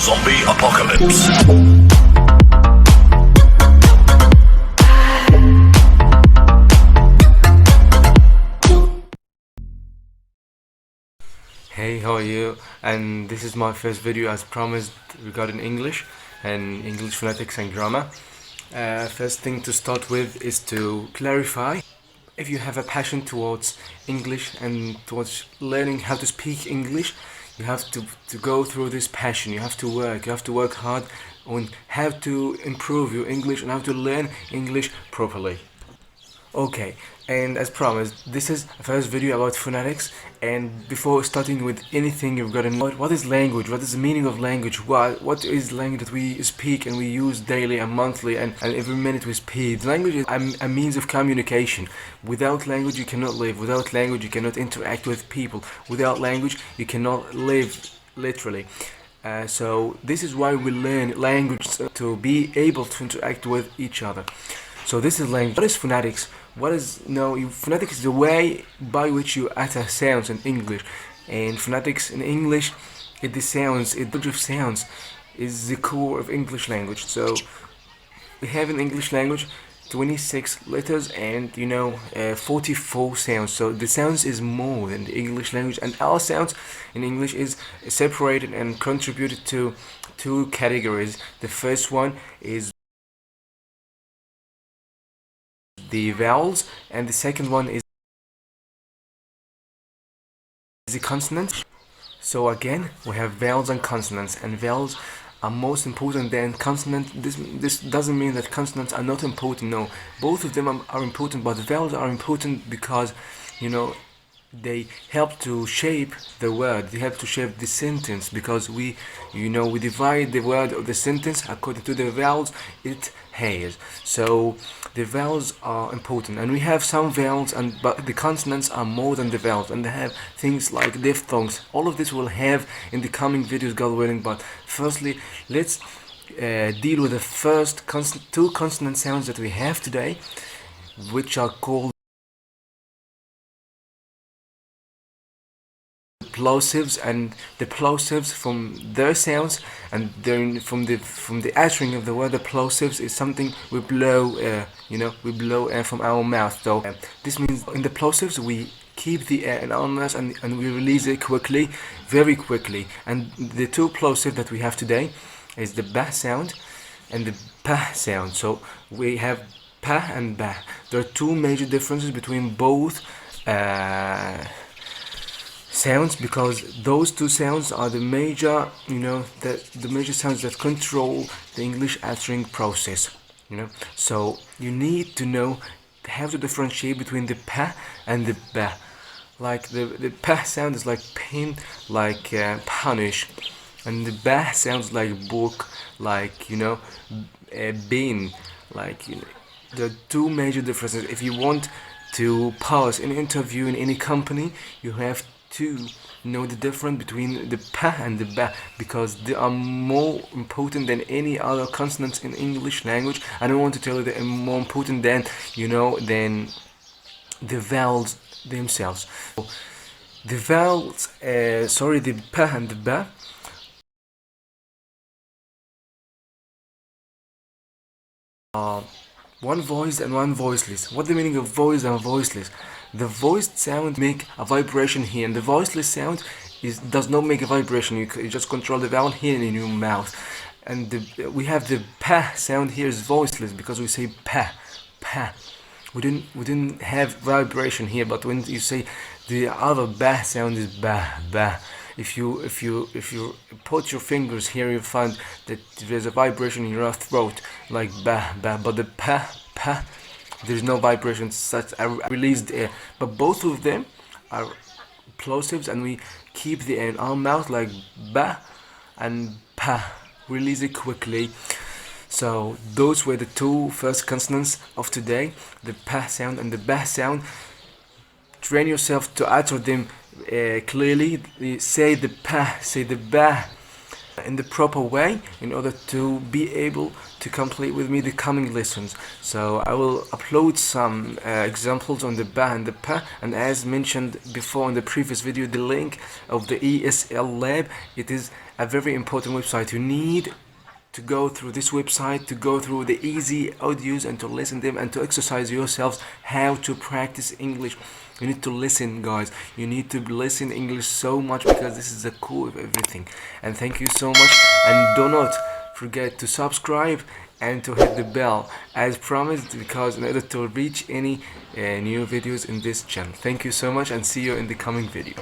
Zombie apocalypse. Hey, how are you? And this is my first video as promised regarding English and English phonetics and grammar. First thing to start with is to clarify. If you have a passion towards English and towards learning how to speak English, you have to go through this passion. You have to work hard on how to improve your English and how to learn English properly. Okay, and as promised, this is the first video about phonetics. And before starting with anything, you've got to know what is language, what is the meaning of language, what is language that we speak and we use daily and monthly and every minute we speak. Language is a means of communication. Without language, you cannot live. Without language, you cannot interact with people. Without language, you cannot live, literally. So this is why we learn language, to be able to interact with each other. So this is language. What is phonetics? Phonetics is the way by which you utter sounds in English. And phonetics in English, the bunch of sounds is the core of English language. So we have in English language 26 letters and 44 sounds. So the sounds is more than the English language, and our sounds in English is separated and contributed to two categories. The first one is the vowels, and the second one is the consonants. So again, we have vowels and consonants, and vowels are most important than consonants. This doesn't mean that consonants are not important. No, both of them are important, but vowels are important because they help to shape the word. They help to shape the sentence, because we divide the word of the sentence according to the vowels it has. So the vowels are important, and we have some vowels, but the consonants are more than the vowels, and they have things like diphthongs. All of this we'll have in the coming videos, God willing. But firstly, let's deal with the first two consonant sounds that we have today, which are called plosives. And the plosives, from their sounds and from the uttering of the word, the plosives is something we blow air from our mouth. So this means in the plosives we keep the air in our mouth and we release it quickly, very quickly. And the two plosives that we have today is the ba sound and the pa sound. So we have pa and ba. There are two major differences between both sounds, because those two sounds are the major sounds that control the English uttering process. So you need to know how to differentiate between the pa and the ba. Like the pa sound is like pin, like punish, and the ba sounds like book, like bin, like there are two major differences. If you want to pass an interview in any company, you have to know the difference between the pa and the ba, because they are more important than any other consonants in English language. I don't want to tell you they are more important than the vowels themselves. The vowels, the pa and the ba are one voiced and one voiceless. What the meaning of voiced and voiceless? The voiced sound make a vibration here, and the voiceless sound does not make a vibration. You just control the vowel here in your mouth. And we have the pa sound here is voiceless, because we say pa, pa. We didn't have vibration here, but when you say the other ba sound is ba, ba. If you put your fingers here, you find that there's a vibration in your throat, like ba, ba. But the pa, pa, there's no vibration such a released air. But both of them are plosives, and we keep the air in our mouth like ba and pa. Release it quickly. So those were the two first consonants of today, the pa sound and the ba sound. Train yourself to utter them clearly. Say the pa, say the ba, in the proper way in order to be able to complete with me the coming lessons. So I will upload some examples on the ba and the pa, and as mentioned before in the previous video, the link of the ESL lab. It is a very important website. You need to go through this website, to go through the easy audios and to listen them and to exercise yourselves how to practice English. You need to listen, guys. You need to listen English so much, because this is the core of everything. And thank you so much, and do not forget to subscribe and to hit the bell as promised, because in order to reach any new videos in this channel. Thank you so much, and see you in the coming video.